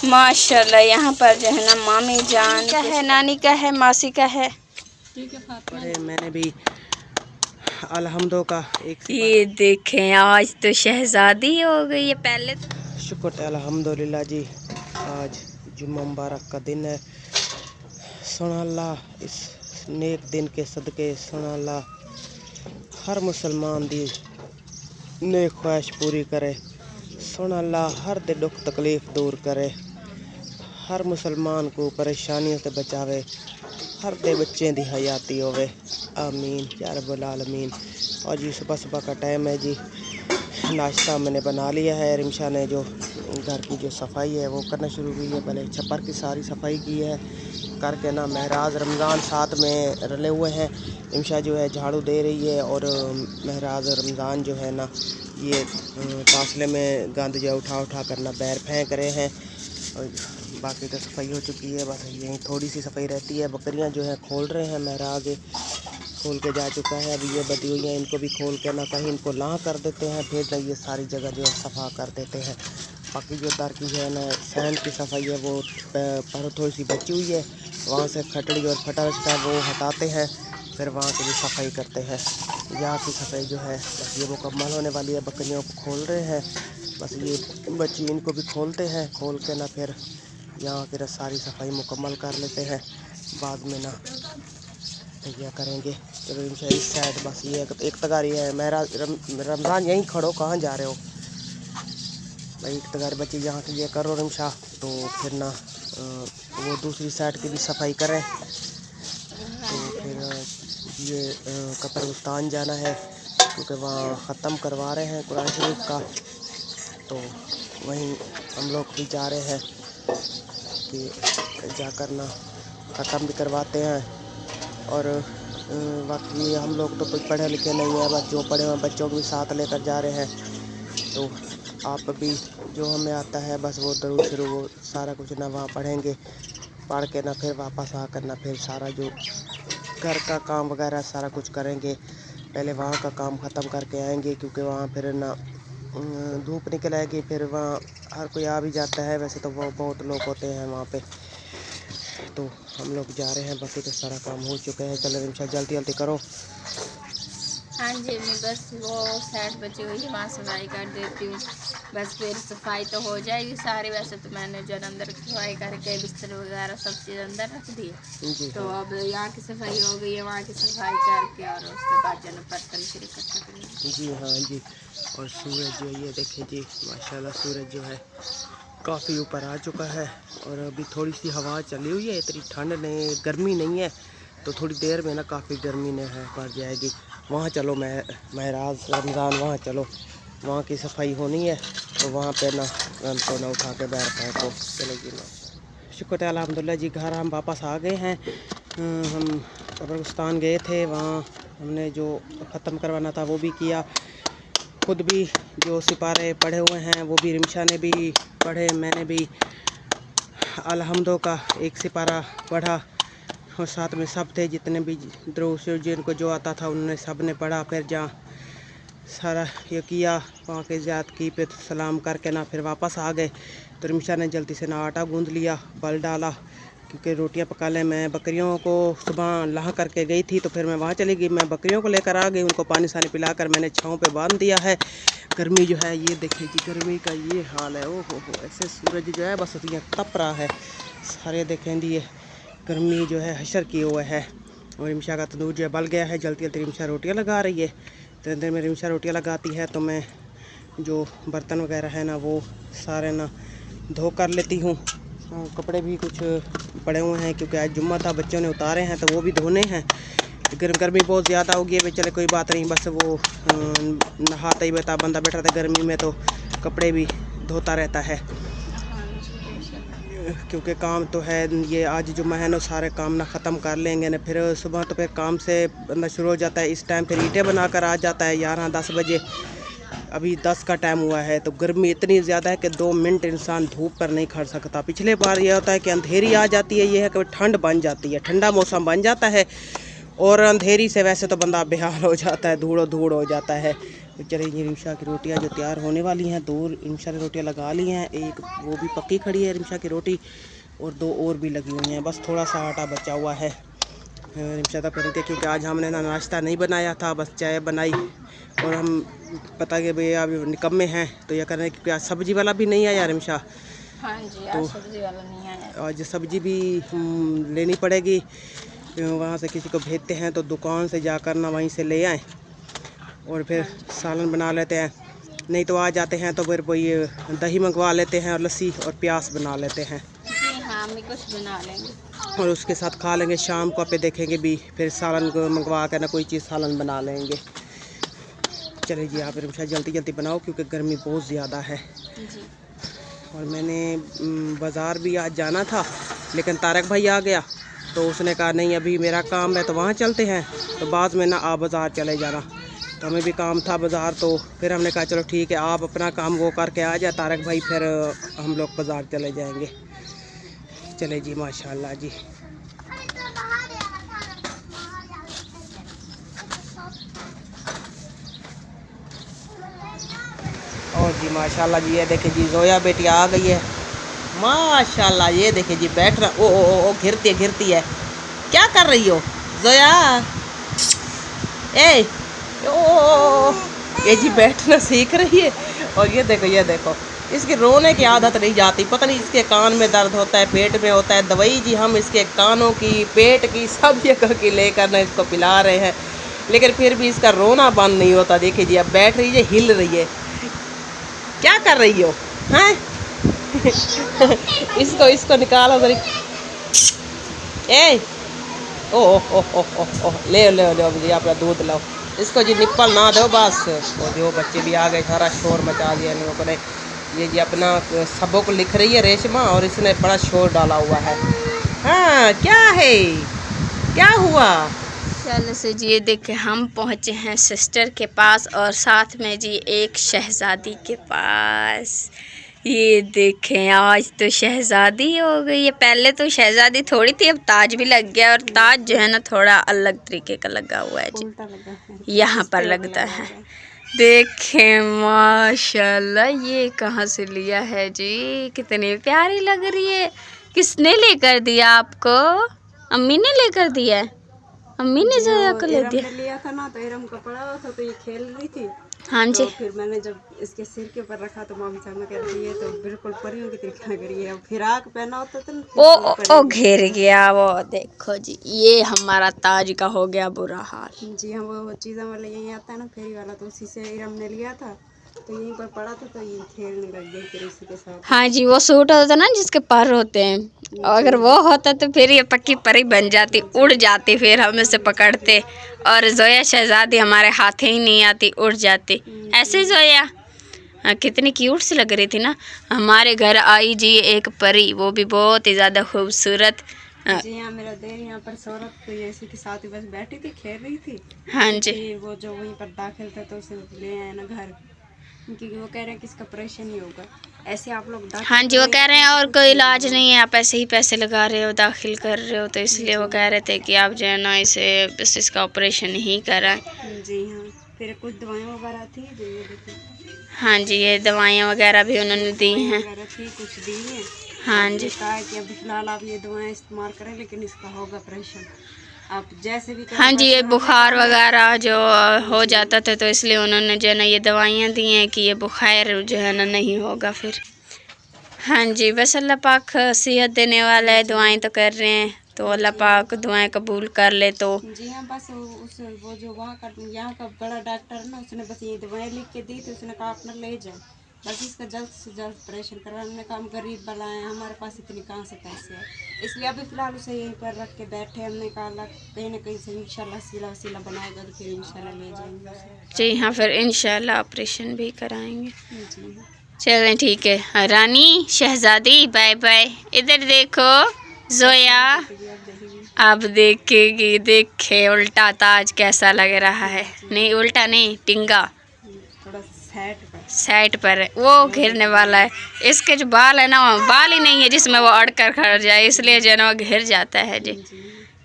माशाल्लाह यहाँ पर जो है ना मामी जान का है, नानी का है, मासी का है। मैंने भी अल्हम्दो का एक ये देखें आज तो शहजादी हो गई है। पहले तो शुक्र अल्हम्दुलिल्लाह जी, आज जुम्मा मुबारक का दिन है। सुना अल्लाह इस नेक दिन के सदके, सुना अल्लाह हर मुसलमान दी नेक ख्वाहिश पूरी करे। सुना अल्लाह हर दे दुख तकलीफ दूर करे, हर मुसलमान को परेशानियों से बचावे, हर दे बच्चे दी हयाती होवे। आमीन या रब्बुल आलमीन। और जी सुबह सुबह का टाइम है जी, नाश्ता मैंने बना लिया है। रिमशा ने जो घर की जो सफाई है वो करना शुरू की है। पहले छप्पर की सारी सफाई की है करके ना, महराज रमज़ान साथ में रले हुए हैं। रिमशा जो है झाड़ू दे रही है और महराज रमज़ान जो है ना ये फासले में गंद जो उठा उठा करना बैर फेंक रहे हैं। और बाकी तो सफाई हो चुकी है, बस यही थोड़ी सी सफाई रहती है। बकरियां जो है खोल रहे हैं, महराज खोल के जा चुका है। अभी ये बदी हुई हैं, इनको भी खोल के ना कहीं इनको लाह कर देते हैं, फिर ना ये सारी जगह जो है सफ़ा कर देते हैं। बाकी जो दर की जो है ना सैंड की सफाई है वो पर थोड़ी सी बची हुई है, वहाँ से खटड़ी और फटा रखता है वो हटाते हैं, फिर वहाँ की भी सफाई करते हैं। यहाँ की सफाई जो है बस ये मुकम्मल होने वाली है। बकरियों को खोल रहे हैं, बस ये बच्ची इनको भी खोलते हैं, खोल के ना फिर यहाँ की सारी सफाई मुकम्मल कर लेते हैं। बाद में ना तैयार करेंगे। चलो इंशाल्लाह इस साइड बस ये एक तगारी है। मेरा रमज़ान यहीं खड़ो, कहाँ जा रहे हो भाई? एक तगारी बच्ची यहाँ की ये करो रिमशा, तो फिर ना वो दूसरी साइड की भी सफाई करें। तो फिर ये कब्रिस्तान जाना है क्योंकि वहाँ ख़त्म करवा रहे हैं कुरान शरीफ का, तो वहीं हम लोग भी जा रहे हैं कि जाकर ना ख़त्म भी करवाते हैं। और बाकी हम लोग तो कुछ पढ़े लिखे नहीं हैं, बस जो पढ़े हुए बच्चों को भी साथ लेकर जा रहे हैं। तो आप भी जो हमें आता है बस वो दरूद शुरू वो सारा कुछ ना वहाँ पढ़ेंगे, पढ़ के ना फिर वापस आकर ना फिर सारा जो घर का काम वगैरह सारा कुछ करेंगे। पहले वहाँ का काम ख़त्म करके आएंगे क्योंकि वहाँ फिर ना धूप निकल आएगी, फिर वहाँ हर कोई आ भी जाता है। वैसे तो वो बहुत लोग होते हैं वहाँ पे, तो हम लोग जा रहे हैं। बाकी तो सारा काम हो चुका है। चलो रिमशा जल्दी जल्दी करो। हाँ जी, मैं बस वो साइड बची हुई है वहाँ सफाई कर देती हूँ, बस फिर सफाई तो हो जाएगी सारी। वैसे तो मैंने जो अंदर सफाई करके बिस्तर वगैरह सब चीज़ अंदर रख दी है, तो अब यहाँ की सफाई हो गई है, वहाँ की सफाई करके और उसके बाद जो बर्तन फिर इकट्ठा करेंगे। जी हाँ जी। और सूरज जो ये देखिए जी, माशाल्लाह सूरज जो है काफ़ी ऊपर आ चुका है और अभी थोड़ी सी हवा चली हुई है, इतनी ठंड नहीं, गर्मी नहीं है। तो थोड़ी देर में ना काफ़ी गर्मी ने है पड़ जाएगी। वहाँ चलो महराज रमज़ान, वहाँ चलो, वहाँ की सफाई होनी है, तो वहाँ पे ना गंद को ना उठा के बैठ फेंको। चलो जी ना, शुक्र है अल्हम्दुलिल्लाह जी, घर हम वापस आ गए हैं। हम कब्रिस्तान गए थे, वहाँ हमने जो ख़त्म करवाना था वो भी किया, खुद भी जो सिपारे पढ़े हुए हैं वो भी रिमशा ने भी पढ़े, मैंने भी अल्हम्दो का एक सिपारा पढ़ा और साथ में सब थे जितने भी दरूद जिनको जो आता था उन्होंने सब ने पढ़ा। फिर जहाँ सारा ये किया, वहाँ के ज़ियारत की, फिर सलाम करके ना फिर वापस आ गए। तो रिमशा ने जल्दी से ना आटा गूँध लिया, बल डाला क्योंकि रोटियां पका लें। मैं बकरियों को सुबह लाह करके गई थी, तो फिर मैं वहाँ चली गई, मैं बकरियों को लेकर आ गई, उनको पानी सानी पिलाकर मैंने छाँव पे बांध दिया है। गर्मी जो है ये देखिए जी, गर्मी का ये हाल है। ओ हो ऐसे सूरज जो है बस यहाँ तप रहा है, सारे देखें दिए गर्मी जो है हशर किए हुए है। और रिमशा का तंदूर जो है बल गया है, जल्दी जल्दी रिमशा रोटियाँ लगा रही है। तो देर में रिमशा रोटियाँ लगाती है तो मैं जो बर्तन वगैरह है ना वो सारे ना धो कर लेती हूँ। कपड़े भी कुछ पड़े हुए हैं क्योंकि आज जुम्मा था, बच्चों ने उतारे हैं तो वो भी धोने हैं। गर्मी बहुत ज़्यादा होगी है, चले कोई बात नहीं, बस वो नहाता ही बैठा बंदा बैठा था गर्मी में, तो कपड़े भी धोता रहता है क्योंकि काम तो है ये। आज जुम्मा है ना, सारे काम ना ख़त्म कर लेंगे ना, फिर सुबह तो फिर काम से बंदा शुरू हो जाता है। इस टाइम फिर ईंटें बनाकर आ जाता है 11-10 बजे, अभी 10 का टाइम हुआ है। तो गर्मी इतनी ज़्यादा है कि 2 मिनट इंसान धूप पर नहीं खड़ सकता। पिछले बार यह होता है कि अंधेरी आ जाती है, ये है कि ठंड बन जाती है, ठंडा मौसम बन जाता है, और अंधेरी से वैसे तो बंदा बेहाल हो जाता है, धूड़ धूड़ हो जाता है। तो चलिए ये रिमशा की रोटियां जो तैयार होने वाली हैं, 2 रिमशा ने रोटियां लगा ली हैं, एक वो भी पक्की खड़ी है रिमशा की रोटी, और 2 और भी लगी हुई हैं। बस थोड़ा सा आटा बचा हुआ है। रिमशा तो करेंगे क्योंकि आज हमने ना नाश्ता नहीं बनाया था, बस चाय बनाई, और हम पता कि भैया अभी निकम्मे हैं तो यह करें कि आज सब्जी वाला भी नहीं आया रिमशा। हाँ जी, तो आज सब्जी वाला नहीं आया। आज सब्जी भी लेनी पड़ेगी, वहाँ से किसी को भेजते हैं तो दुकान से जाकर ना वहीं से ले आएँ और फिर सालन बना लेते हैं। नहीं तो आ जाते हैं तो फिर वही दही मंगवा लेते हैं और लस्सी और प्याज बना लेते हैं। जी हाँ, हम भी कुछ बना लेंगे और उसके साथ खा लेंगे। शाम को पे देखेंगे भी फिर सालन को मंगवा कर ना कोई चीज़ सालन बना लेंगे। चलिए जी, आप रिमशा जल्दी जल्दी बनाओ क्योंकि गर्मी बहुत ज़्यादा है जी। और मैंने बाज़ार भी आज जाना था, लेकिन तारक भाई आ गया तो उसने कहा नहीं अभी मेरा काम है तो वहाँ चलते हैं, तो बाद में ना आप बाज़ार चले जाना। तो हमें भी काम था बाज़ार, तो फिर हमने कहा चलो ठीक है आप अपना काम वो करके आ जाए तारक भाई, फिर हम लोग बाज़ार चले जाएंगे। चले जी, माशाल्लाह जी। और जी माशाल्लाह जी, ये देखिए जी जोया बेटी आ गई है माशाल्लाह। ये देखिए जी बैठ रहा, ओ घिरती है। क्या कर रही हो जोया? ए ओ ये जी बैठना सीख रही है। और ये देखो इसकी रोने की आदत नहीं जाती, पता नहीं इसके कान में दर्द होता है, पेट में होता है। दवाई जी हम इसके कानों की, पेट की, सब जगह की लेकर ना इसको पिला रहे हैं, लेकिन फिर भी इसका रोना बंद नहीं होता। देखिए जी अब बैठ रही है, हिल रही है। क्या कर रही हो हैं? इसको निकालो जरा। ए ओ ले जी अपना दूध लाओ। इसको जी निप्पल ना दो बस। और जो बच्चे भी आ गए, सारा शोर मचा दिया इन लोगों ने। ये जी अपना सबों को लिख रही है रेशमा, और इसने बड़ा शोर डाला हुआ है। हाँ क्या है, क्या हुआ? चलो से जी, ये देखे हम पहुँचे हैं सिस्टर के पास और साथ में जी एक शहज़ादी के पास। ये देखें आज तो शहज़ादी हो गई है, पहले तो शहज़ादी थोड़ी थी, अब ताज भी लग गया। और ताज जो है ना थोड़ा अलग तरीके का लगा हुआ है जी, यहाँ पर लगता है। देखें माशाल्लाह, ये कहाँ से लिया है जी, कितनी प्यारी लग रही है। किसने लेकर दिया आपको? अम्मी ने लेकर दिया है? अम्मी ने जोया को ले लिया था ना, तो इरम का पड़ा हुआ था तो ये खेल रही थी। हाँ जी। तो फिर मैंने जब इसके सिर के ऊपर रखा तो मामी साहब ने कह रही है तो बिल्कुल परियों की तरीके लग रही है। फिराक पहना होता था ओ घेर गया वो। देखो जी, ये हमारा ताज का हो गया बुरा हाल जी। हम वो चीज़ा वाला यहीं आता है ना फेरी वाला, तो उसी से इरम ने लिया था, तो यहीं पर पड़ा था तो ये खेलने लग गई फिर इसी के साथ। हाँ जी, वो सूट होता है ना जिसके पर होते हैं, अगर वो होता तो फिर ये पक्की परी बन जाती, उड़ जाती, फिर हम इसे पकड़ते। और जोया शहजादी हमारे हाथ ही नहीं आती, उड़ जाती। ऐसे जोया कितनी क्यूट सी लग रही थी ना। हमारे घर आई जी एक परी, वो भी बहुत ही ज़्यादा खूबसूरत। जी हाँ, मेरा देर यहाँ पर सौरभ तो इसी के साथ ही बस बैठी थी, खेल रही थी। हाँ जी, वो जो वहीं पर दाखिल था तो उसे ले आए ना घर, क्योंकि वो कह रहे हैं कि इसका ऑपरेशन ही होगा। ऐसे आप लोग हाँ जी, वो कह रहे हैं और कोई इलाज नहीं है, आप ऐसे ही पैसे लगा रहे हो, दाखिल कर रहे हो, तो इसलिए वो कह रहे थे कि आप जो है ना इसे बस इसका ऑपरेशन ही कराएं। जी हाँ, फिर कुछ दवाइयाँ वगैरह थी जो ये देखिए। हाँ जी, ये दवाइयाँ वगैरह भी उन्होंने दी हैं। कुछ दी हैं। हाँ जी, कहा कि अभी फिलहाल आप ये दवाएं इस्तेमाल करें, लेकिन इसका होगा ऑपरेशन आप जैसे भी करें। हाँ जी, ये बुखार वगैरह जो हो जाता था तो इसलिए उन्होंने जो है ना ये दवाइयाँ दी हैं कि ये बुखार जो है ना नहीं होगा फिर। हाँ जी, बस अल्लाह पाक सेहत देने वाला है, दुआएं तो कर रहे हैं, तो अल्लाह पाक दुआएं कबूल कर ले। तो जी हाँ, बस वो जो वहाँ का यहाँ का बड़ा डॉक्टर है ना, उसने बस ये दवाएं लिख के दी थी, उसने कहा अपना ले जाए, बस इसका जल्द से जल्द ऑपरेशन करवाने। हमने कहा हम गरीब वाला हैं, हमारे पास इतनी कहाँ से पैसे हैं, इसलिए अभी फ़िलहाल उसे यहीं पर रख के बैठे। हमने कहा कहीं ना कहीं से इंशाल्लाह सिला वसीला बनाएगा तो फिर इंशाल्लाह ले जाएंगे उसे। जी हाँ, फिर इंशाल्लाह ऑपरेशन भी कराएंगे। जी हाँ, चलें ठीक है। रानी शहजादी बाय बाय। इधर देखो जोया, अब देखेगी, देखे उल्टा ताज कैसा लग रहा है। नहीं उल्टा नहीं, टिंगा थोड़ा साइड पर है, वो घिरने वाला है। इसके जो बाल है ना, वो बाल ही नहीं है जिसमें वो अड़ कर खड़ जाए, इसलिए जो है ना वो घिर जाता है जी।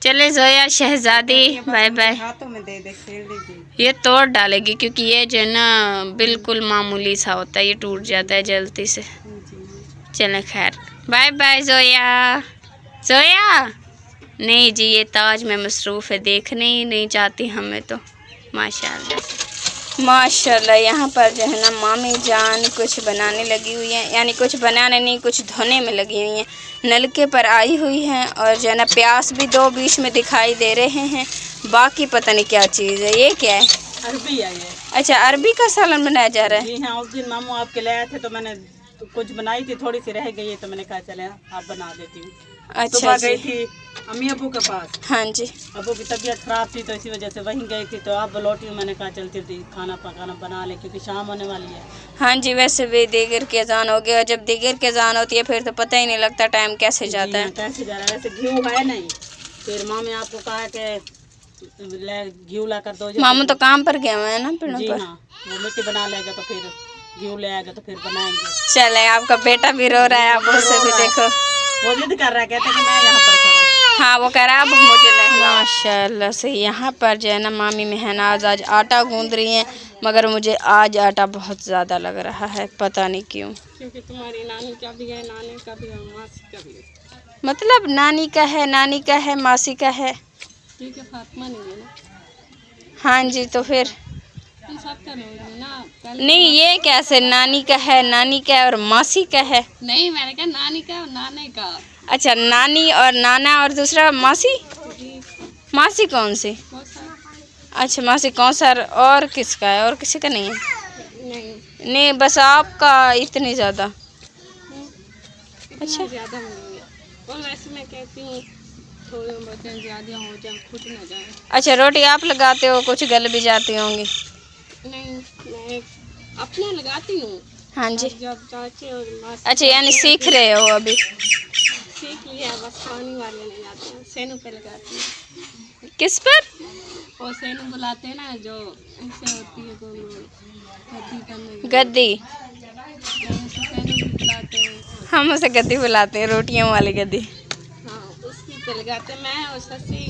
चले जोया शहजादी, बाय बाय। हाथों में दे दे, खेल लीजिए। ये तोड़ डालेगी क्योंकि ये जो है ना बिल्कुल मामूली सा होता है, ये टूट जाता है जल्दी से। चले खैर, बाय बाय जोया। जोया नहीं जी, ये ताज में मसरूफ़ है, देखने ही नहीं चाहती हमें तो। माशाल्लाह माशाल्लाह। यहाँ पर जो है ना मामी जान कुछ बनाने लगी हुई है, यानी कुछ बनाने नहीं, कुछ धोने में लगी हुई हैं। नलके पर आई हुई हैं और जो है ना प्यास भी दो बीच में दिखाई दे रहे हैं। बाकी पता नहीं क्या चीज़ है, ये क्या है? अरबी आई है। अच्छा, अरबी का सालन बनाया जा रहा है। जी हाँ, उस दिन मामू आपके लाए थे तो मैंने कुछ बनाई थी, थोड़ी सी रह गई है तो मैंने कहा चले आप बना देती हूँ। अच्छा गई थी अम्मी अबू के पास। हाँ जी। अबू की तबीयत खराब थी तो इसी वजह से वहीं गई थी, तो अब लौटी हूँ। मैंने कहा चलती थी खाना पकाना बना ले क्योंकि शाम होने वाली है। हाँ जी, वैसे भी दिगर के अजान हो गया, जब दिगर के अजान होती है फिर तो पता ही नहीं लगता टाइम कैसे जाता है। कैसे जा रहा है। वैसे घी है नहीं, फिर मामी आपको कहा कि घी ला कर दो। मामू तो काम पर गया हुआ है ना पेड़ों पर। हाँ, वो मिट्टी बना लेगा तो फिर घी ले आएगा तो फिर बनाएंगे। चले, आपका बेटा भी रो रहा है, आप उसे भी देखो। वो जिद कर रहा है, कहते कि मैं यहाँ पर करूँ। हाँ, वो कह रहा है अब मुझे नहीं। माशाल्लाह से यहाँ पर जो है ना मामी महनाज आज आटा गूंद रही हैं, मगर मुझे आज आटा बहुत ज़्यादा लग रहा है, पता नहीं क्यों। क्योंकि तुम्हारी नानी का भी है, नानी का भी है, मासी का भी है। मतलब नानी का है, नानी का है, मासी का है। ठीक है, फातिमा नहीं है ना। हाँ जी, तो फिर सबका ना। नहीं, ये कैसे नानी का है, नानी का है और मासी का है? नहीं, मैंने कहा नानी का और नाने का। अच्छा, नानी और नाना और दूसरा मासी। मासी कौन सी? अच्छा, मासी कौसर। और किसका है? और किसी का नहीं है? नहीं नहीं, बस आपका इतनी ज़्यादा। अच्छा, ज़्यादा नहीं है। और वैसे मैं कहती हूँ थोड़े बर्तन ज़्यादा हो जाए, फूट ना जाए। अच्छा, रोटी आप लगाते हो, कुछ गल भी जाती होंगी। नहीं, मैं अपना लगाती हूँ। हाँ जी। जब चाची और मासी। अच्छा, यानी सीख रहे हो अभी? सीख लिया, बस पानी वाले नहीं आते हैं। सेनू पे लगाती हूँ। किस पर? और सेनू बुलाते हैं ना, जो ऐसे होती है गद्दी करने। गद्दी? सेनू भी बुलाते हैं। हम उसे गद्दी बुलाते हैं, रोटियों वाली गद्दी। हाँ, उसी पे लगाते हैं, मैं और ससी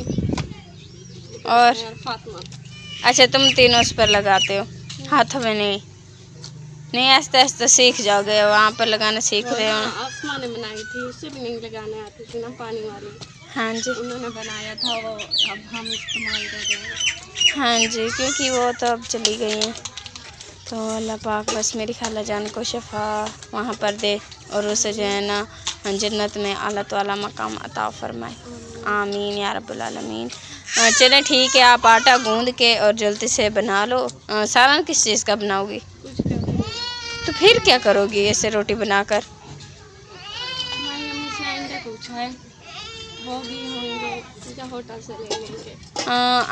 और फातिमा। अच्छा, तुम तीनों उस पर लगाते हो, हाथों में नहीं? नहीं, आस्ते आस्ते सीख जाओगे, वहाँ पर लगाना सीख रहे हो। आसमा ने बनाई थी, उससे भी नहीं लगाने आती थी ना पानी वाली। हाँ जी, उन्होंने बनाया था वो, अब हम इस्तेमाल कर रहे हैं। हाँ जी, क्योंकि वो तो अब चली गई हैं। तो अल्लाह पाक बस मेरी खाला जान को शफा वहाँ पर दे और उसे जो है ना जन्नत में आला तो आला मकाम अता फरमाए। आमीन या रब्बुल आलमीन। चलें ठीक है, आप आटा गूंद के और जल्दी से बना लो। सालन किस चीज़ का बनाओगी? कुछ कर रहे हैं। तो फिर क्या करोगी ऐसे रोटी बनाकर? हमारी अम्मी से अंडे पूछा है, वो भी होंगे, या होटल से ले लेंगे।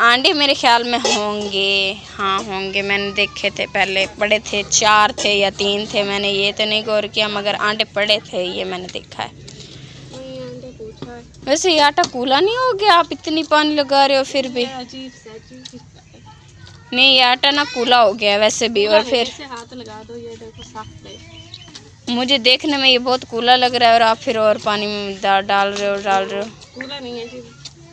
अंडे मेरे ख्याल में होंगे, हाँ होंगे, मैंने देखे थे पहले, पड़े थे, 4 थे या 3 थे, मैंने ये तो नहीं गौर किया, मगर अंडे पड़े थे, ये मैंने देखा है। वही अंडे पूछा है। वैसे ये आटा कूला नहीं हो गया? आप इतनी पानी लगा रहे हो फिर भी। अजीब सा नहीं, ये आटा ना कूला हो गया वैसे भी। और फिर ऐसे हाथ लगा दो, ये देखो साफ है। मुझे देखने में ये बहुत कूला लग रहा है और आप फिर और पानी में डाल रहे हो। कूला नहीं है जी,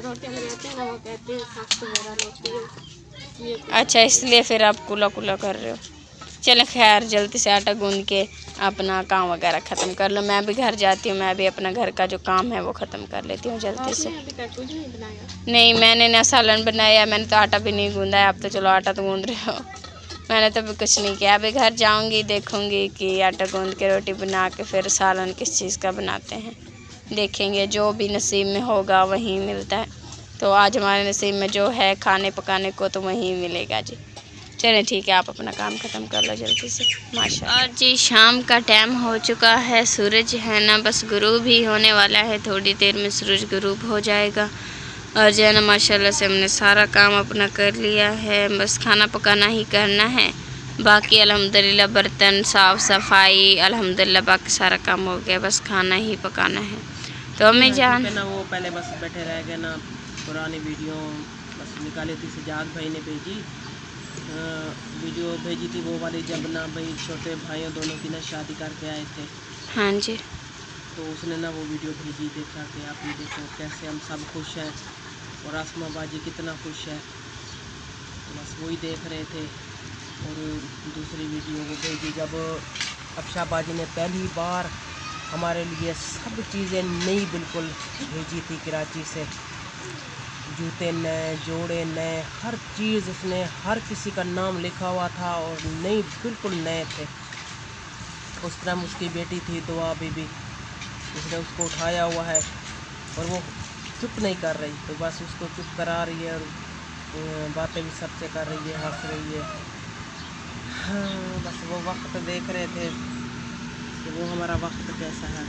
रोटी लगाते हैं ना, वो कहते हैं सख्त वगैरह रोटी है। अच्छा, इसलिए फिर आप कूला कूला कर रहे हो। चलें खैर, जल्दी से आटा गूंद के अपना काम वगैरह ख़त्म कर लो। मैं भी घर जाती हूँ, मैं भी अपना घर का जो काम है वो ख़त्म कर लेती हूँ जल्दी से। अभी तक कुछ नहीं बनाया? नहीं, मैंने ना सालन बनाया, मैंने तो आटा भी नहीं गूंदा है। आप तो चलो आटा तो गूंद रहे हो, मैंने तो भी कुछ नहीं किया। अभी घर जाऊँगी, देखूँगी कि आटा गूंद के रोटी बना के फिर सालन किस चीज़ का बनाते हैं, देखेंगे। जो भी नसीब में होगा वहीं मिलता है। तो आज हमारे नसीब में जो है खाने पकाने को तो वहीं मिलेगा जी। चलें ठीक है, आप अपना काम ख़त्म कर लो जल्दी से। माशाल्लाह। और जी शाम का टाइम हो चुका है, सूरज है ना बस गुरूब ही होने वाला है, थोड़ी देर में सूरज गुरूब हो जाएगा। और जो है ना माशाल्लाह से हमने सारा काम अपना कर लिया है, बस खाना पकाना ही करना है। बाकी अल्हम्दुलिल्लाह बर्तन साफ़ सफाई अल्हम्दुलिल्लाह बाकी सारा काम हो गया, बस खाना ही पकाना है। तो हमें जान ना वो पहले बस बैठे रह गए ना, पुरानी वीडियो बस निकाली थी, सजाद भाई ने भेजी वीडियो भेजी थी, वो वाली जब ना भाई छोटे भाइयों दोनों की ना शादी करके आए थे। हाँ जी, तो उसने ना वो वीडियो भेजी, देखा कि आप ये देखो कैसे हम सब खुश हैं और आसमा बाजी कितना खुश है, बस वही देख रहे थे। और दूसरी वीडियो वो भेजी जब अफशा बाजी ने पहली बार हमारे लिए सब चीज़ें नई बिल्कुल भेजी थी कराची से, जूते नए, जोड़े नए, हर चीज़ उसने, हर किसी का नाम लिखा हुआ था और नई बिल्कुल नए थे। उस तरह उसकी बेटी थी दुआ बीबी, उसने उसको उठाया हुआ है और वो चुप नहीं कर रही, तो बस उसको चुप करा रही है और बातें भी सबसे कर रही है, हंस रही है। हाँ, बस वो वक्त देख रहे थे कि वो हमारा वक्त कैसा है।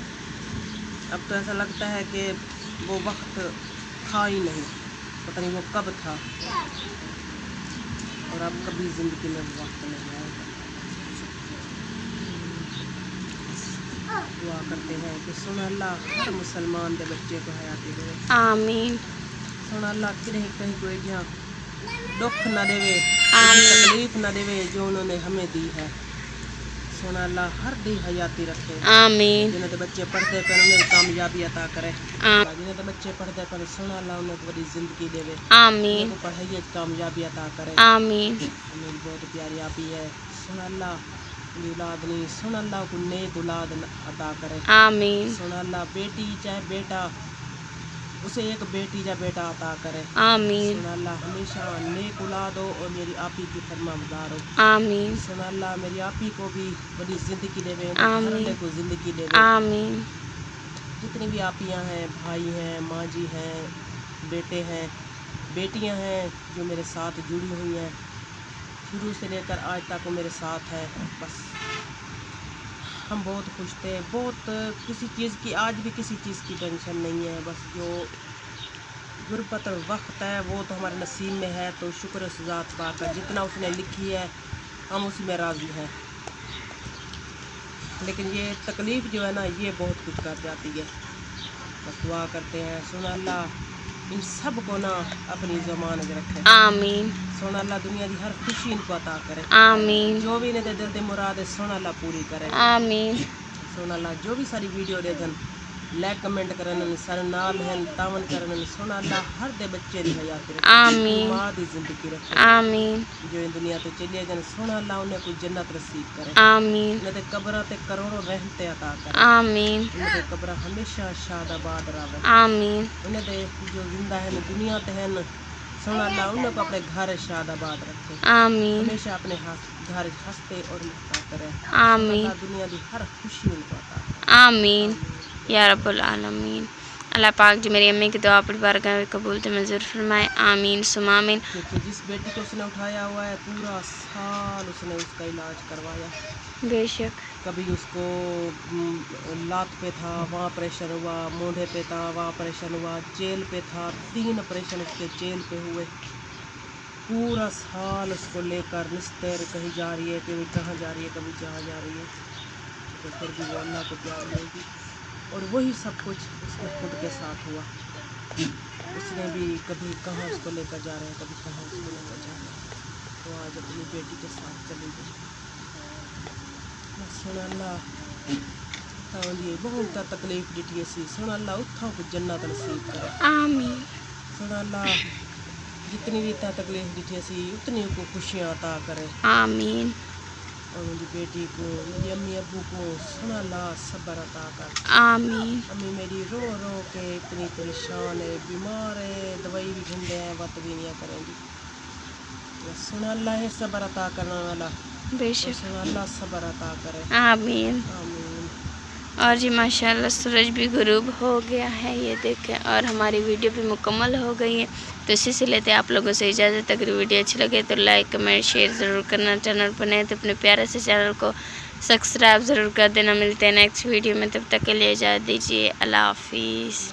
अब तो ऐसा लगता है कि वो वक्त था ही नहीं, पता नहीं वो कब था और अब कभी ज़िंदगी में वो वक्त नहीं आएगा। दुआ करते हैं कि सुन अल्लाह हर मुसलमान के बच्चे को हयाती दे, आमीन। सुन अल्लाह कहीं कहीं कोई जहाँ दुख न देवे, तकलीफ न देवे जो उन्होंने हमें दी है। सुन अल्लाह हर दी हयाती रखे, आमीन। जिन्हें तो बच्चे पढ़ते पर उन्हें कामयाबी अता करे, जिन्हें तो बच्चे पढ़ते पर सुन अल्लाह उन्हें बड़ी ज़िंदगी देवे, आमीन। उनको पढ़ाइए कामयाबी अता करे। आमीन। मेरी बहुत प्यारी आपी है, सुन अल्लाह औलाद नहीं, सुन अल्लाह को नेक औलाद अता करे। आमीन। सुन अल्लाह बेटी चाहे बेटा, उसे एक बेटी या बेटा अता करे। आमीन। सुन अल्लाह हमेशा नेक औलाद हो और मेरी आपी की फरमाबरदार हो। आमीन। सुन अल्लाह मेरी आपी को भी बड़ी ज़िंदगी देवे, आमीन। घरवाले को ज़िंदगी देवे। आमीन। जितनी भी आपियाँ हैं, भाई हैं, माँ जी हैं, बेटे हैं, बेटियाँ हैं जो मेरे साथ जुड़ी हुई हैं, शुरू से लेकर आज तक वो मेरे साथ है। बस हम बहुत खुश थे, बहुत किसी चीज़ की, आज भी किसी चीज़ की टेंशन नहीं है। बस जो गुरबत वक्त है वो तो हमारे नसीब में है, तो शुक्र सजात पाकर जितना उसने लिखी है हम उसी में राज़ी हैं। लेकिन ये तकलीफ़ जो है ना, ये बहुत कुछ कर जाती है। बस दुआ करते हैं सुन अल्लाह इन सब को ना अपनी ज़बान में रखे। आमीन। सुन अल्लाह दुनिया की हर खुशी इनको अता करे। आमीन। जो भी इन्हें दिल दे मुराद है सुन अल्लाह पूरी करे। आमीन। सुन अल्लाह जो भी सारी वीडियो दे दन लाइक कमेंट करन सर नाल हैं तावन करन, सुन अल्लाह हर दे बच्चे दी हयात रखे, आमीन। माँ दी जिंदगी रखे। आमीन। जो इन दुनिया तो चले जन सुन अल्लाह उन्हें कोई जन्नत नसीब करे। आमीन। उन्हें कब्र ते करोड़ों रहमतें अता करे। आमीन। उन्हें कब्र हमेशा शादाबाद रहे। आमीन। उन्हें दे जो जिंदा है दुनिया ते हैं सुन अल्लाह उन्हें को अपने घर शादाबाद रखे, आमीन। हमेशा अपने घर हंसते और मुस्कुराते करे। आमीन। अल्लाह दुनिया की हर खुशी उनको अता करे। आमीन या रब्बुल आलमीन। अल्लाह पाक जी मेरी अम्मी की दुआ अपनी बारगाह में कबूल तो मंजूर फरमाए। आमीन सुमा आमीन। क्योंकि जिस बेटी को उसने उठाया हुआ है पूरा साल उसने उसका इलाज करवाया। बेशक। कभी उसको लात पे था वहाँ ऑपरेशन हुआ, मोढ़े पे था वहाँ ऑपरेशन हुआ, जेल पे था 3 ऑपरेशन उसके जेल पे हुए। पूरा साल उसको लेकर निस्तर कहीं जा रही है, कभी कहाँ जा रही है, कभी जहाँ जा रही है, तो फिर भी वो अल्लाह को प्यार देगी। और वही सब कुछ उसके खुद के साथ हुआ। उसने भी कभी कहाँ उसको लेकर जा रहे हैं, कभी कहाँ उसको लेकर जा रहे हैं, तो आज अपनी बेटी के साथ चली गई। सुन अल्लाह तो ये बहुत तकलीफ डिठी सी, सुन अल्लाह उठा को जन्नत नसीब करे। आमीन। सुन अल्लाह जितनी भी तकलीफ डिठी सी उतनी को खुशियाँ अता करे। आमीन। और मेरी बेटी को, मेरी अम्मी अब्बू को सुन अल्लाह सब्र अता कर। आमीन। अम्मी मेरी रो रो के इतनी परेशान है, बीमार है, दवाई भी ढूंढे हैं, वत भी नहीं करेंगी। सुन अल्लाह है सब्र अता करने वाला, बेशक। सुन अल्लाह सब्र अता करे। आमीन। आमीन। और जी माशाल्लाह सूरज भी गुरूब हो गया है, ये देखें, और हमारी वीडियो भी मुकम्मल हो गई है। तो इसी से लेते हैं आप लोगों से इजाज़त। अगर वीडियो अच्छी लगे तो लाइक कमेंट शेयर ज़रूर करना, चैनल पर नए तो अपने प्यारे से चैनल को सब्सक्राइब ज़रूर कर देना। मिलते हैं नेक्स्ट वीडियो में, तब तक के लिए इजाज़त दीजिए। अल्लाह हाफिज़।